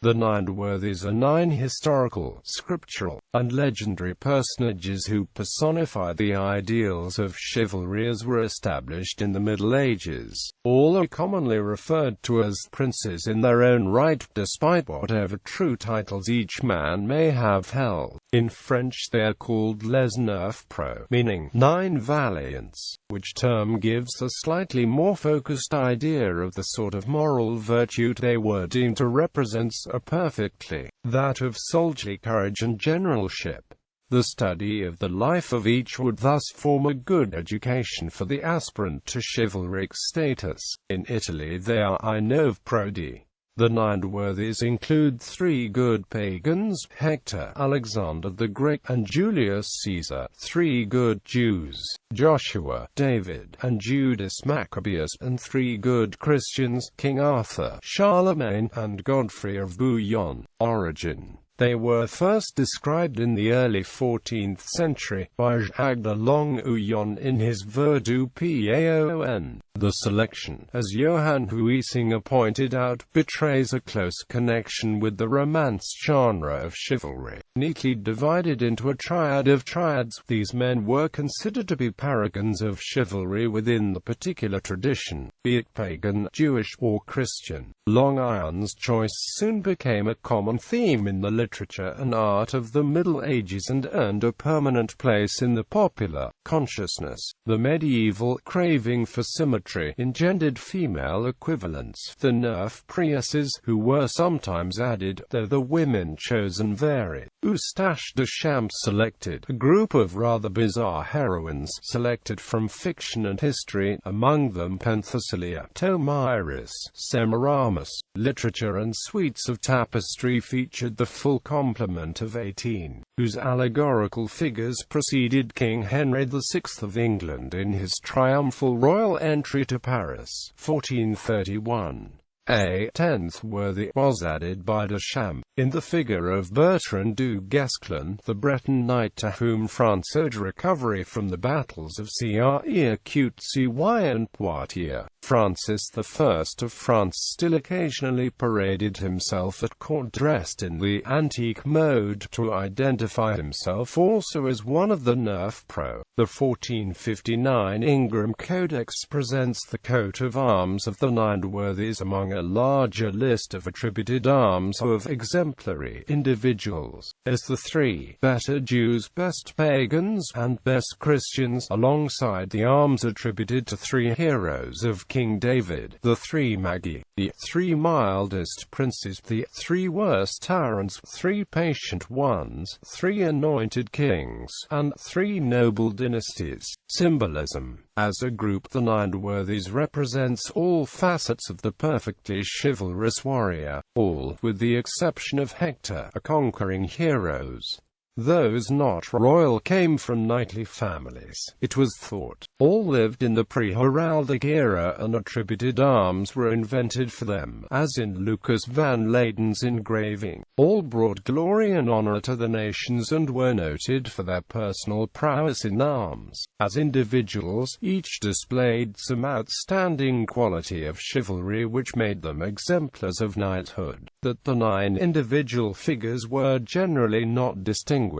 The Nine Worthies are 9 historical, scriptural, and legendary personages who personify the ideals of chivalry as were established in the Middle Ages. All are commonly referred to as princes in their own right, despite whatever true titles each man may have held. In French they are called Les Neuf Preux, meaning 9 Valiants, which term gives a slightly more focused idea of the sort of moral virtue they were deemed to represent perfectly, that of soldierly courage and generalship. The study of the life of each would thus form a good education for the aspirant to chivalric status. In Italy they are I Neuf Preux. The Nine Worthies include 3 good pagans, Hector, Alexander the Great, and Julius Caesar, 3 good Jews, Joshua, David, and Judas Maccabeus, and 3 good Christians, King Arthur, Charlemagne, and Godfrey of Bouillon. Origin. They were first described in the early 14th century by Jacques de Longuyon in his Ver du Paon. The selection, as Johann Huisinger pointed out, betrays a close connection with the Romance genre of chivalry. Neatly divided into a triad of triads, these men were considered to be paragons of chivalry within the particular tradition, be it pagan, Jewish, or Christian. Longion's choice soon became a common theme in the literature and art of the Middle Ages and earned a permanent place in the popular consciousness. The medieval craving for symmetry engendered female equivalents, the Neuf Preuesses, who were sometimes added, though the women chosen varied. Eustache de Champs selected a group of rather bizarre heroines selected from fiction and history, among them Penthesilea, Tomyris, Semiramis. Literature and suites of tapestry featured the full complement of 18, whose allegorical figures preceded King Henry VI of England in his triumphal royal entry to Paris, 1431. A 10th worthy was added by de Champs, in the figure of Bertrand du Guesclin, the Breton knight to whom France owed recovery from the battles of Cierre, Coucy and Poitiers. Francis I of France still occasionally paraded himself at court dressed in the antique mode to identify himself also as one of the Neuf Preux. The 1459 Ingram Codex presents the coat of arms of the Nine Worthies among a larger list of attributed arms of exemplary individuals, as the 3 better Jews, best pagans, and best Christians, alongside the arms attributed to 3 heroes of King David, the 3 Magi, the 3 mildest princes, the 3 worst tyrants, 3 patient ones, 3 anointed kings, and 3 noble dynasties. Symbolism. As a group, the Nine Worthies represents all facets of the perfectly chivalrous warrior, all, with the exception of Hector, a conquering heroes. Those not royal came from knightly families, it was thought. All lived in the pre-heraldic era and attributed arms were invented for them, as in Lucas van Leyden's engraving. All brought glory and honor to the nations and were noted for their personal prowess in arms. As individuals, each displayed some outstanding quality of chivalry which made them exemplars of knighthood. That the 9 individual figures were generally not distinguished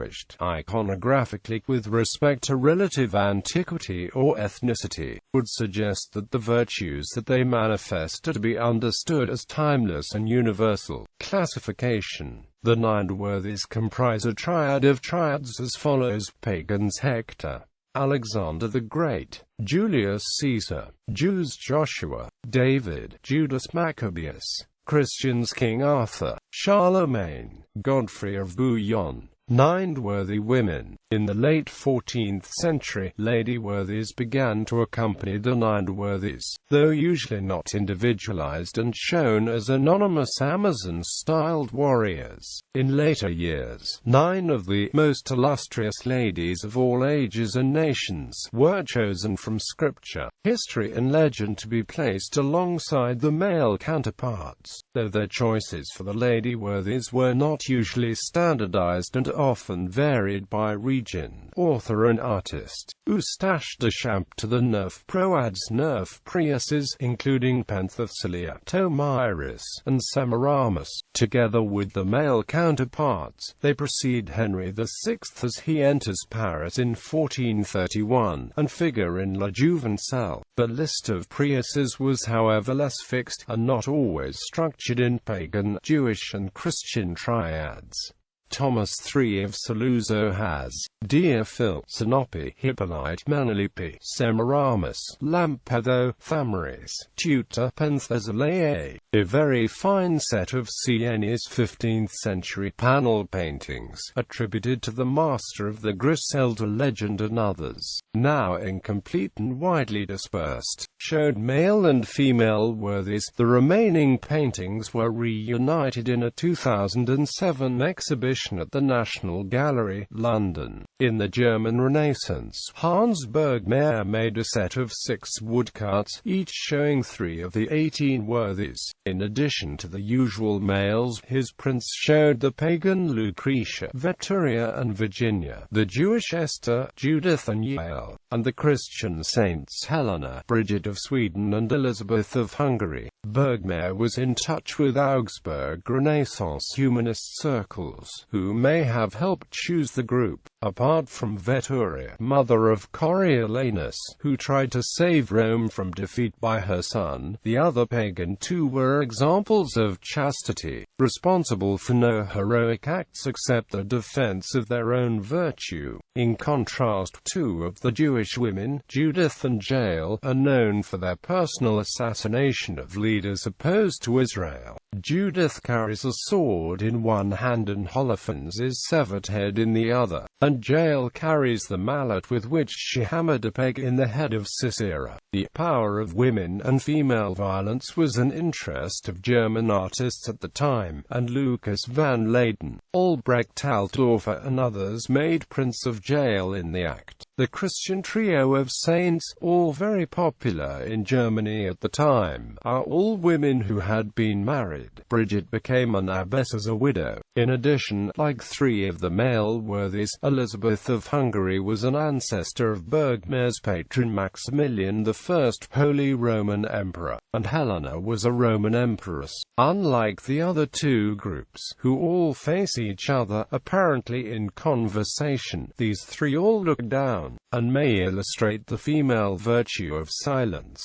iconographically with respect to relative antiquity or ethnicity, would suggest that the virtues that they manifest are to be understood as timeless and universal. Classification. The Nine Worthies comprise a triad of triads as follows: pagans Hector, Alexander the Great, Julius Caesar, Jews Joshua, David, Judas Maccabeus, Christians King Arthur, Charlemagne, Godfrey of Bouillon. 9 worthy women. In the late 14th century, lady worthies began to accompany the Nine Worthies, though usually not individualized and shown as anonymous Amazon-styled warriors. In later years, 9 of the most illustrious ladies of all ages and nations were chosen from scripture, history and legend to be placed alongside the male counterparts, though their choices for the lady worthies were not usually standardized and often varied by region, author and artist. Les Neuf Preux adds Neuf Preux, including Penthesilea, Tomyris, and Semiramis. Together with the male counterparts, they precede Henry VI as he enters Paris in 1431, and figure in La Juvencelle. The list of Preuses was however less fixed, and not always structured in pagan, Jewish and Christian triads. Thomas III of Saluzzo has Diaphil, Sinope, Hippolyte, Menelipe, Semiramis, Lampedo, Thamaris, Tutor, Penthesilea. A very fine set of Sienese 15th-century panel paintings, attributed to the master of the Griselda legend and others, now incomplete and widely dispersed, showed male and female worthies. The remaining paintings were reunited in a 2007 exhibition at the National Gallery, London. In the German Renaissance, Hans Bergmair made a set of 6 woodcuts, each showing 3 of the 18 worthies. In addition to the usual males, his prints showed the pagan Lucretia, Veturia and Virginia, the Jewish Esther, Judith and Jael, and the Christian saints Helena, Bridget of Sweden and Elizabeth of Hungary. Bergmair was in touch with Augsburg Renaissance humanist circles, who may have helped choose the group. Apart from Veturia, mother of Coriolanus, who tried to save Rome from defeat by her son, the other pagan two were examples of chastity, responsible for no heroic acts except the defense of their own virtue. In contrast, 2 of the Jewish women, Judith and Jael, are known for their personal assassination of leaders opposed to Israel. Judith carries a sword in one hand and Holofernes' severed head in the other, and Jael carries the mallet with which she hammered a peg in the head of Sisera. The power of women and female violence was an interest of German artists at the time, and Lucas van Leyden, Albrecht Altdorfer and others made prints of Jael in the act. The Christian trio of saints, all very popular in Germany at the time, are all women who had been married. Bridget became an abbess as a widow. In addition, like 3 of the male worthies, Elizabeth of Hungary was an ancestor of Bergmair's patron Maximilian I, Holy Roman Emperor, and Helena was a Roman empress. Unlike the other 2 groups, who all face each other, apparently in conversation, these 3 all look down, and may illustrate the female virtue of silence.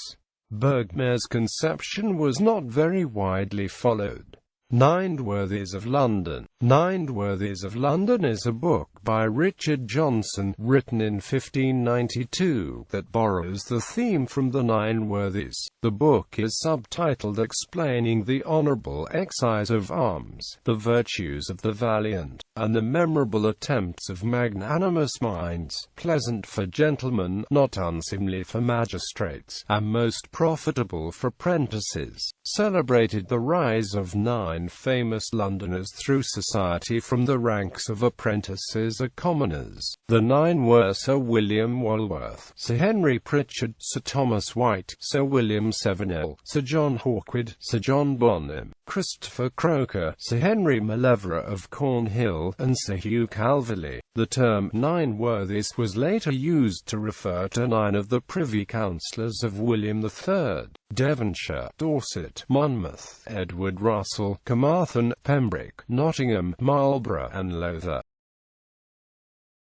Bergmair's conception was not very widely followed. Nine Worthies of London. Nine Worthies of London is a book by Richard Johnson, written in 1592, that borrows the theme from the Nine Worthies. The book is subtitled Explaining the Honourable Exercise of Arms, the Virtues of the Valiant, and the Memorable Attempts of Magnanimous Minds, pleasant for gentlemen, not unseemly for magistrates, and most profitable for prentices. Celebrated the rise of 9 famous Londoners through society from the ranks of apprentices to commoners. The 9 were Sir William Walworth, Sir Henry Pritchard, Sir Thomas White, Sir William Severnell, Sir John Hawkwood, Sir John Bonham, Christopher Croker, Sir Henry Mauleverer of Cornhill, and Sir Hugh Calverley. The term Nine Worthies was later used to refer to 9 of the Privy Councillors of William III, Devonshire, Dorset, Monmouth, Edward Russell, Carmarthen, Pembroke, Nottingham, Marlborough and Lowther.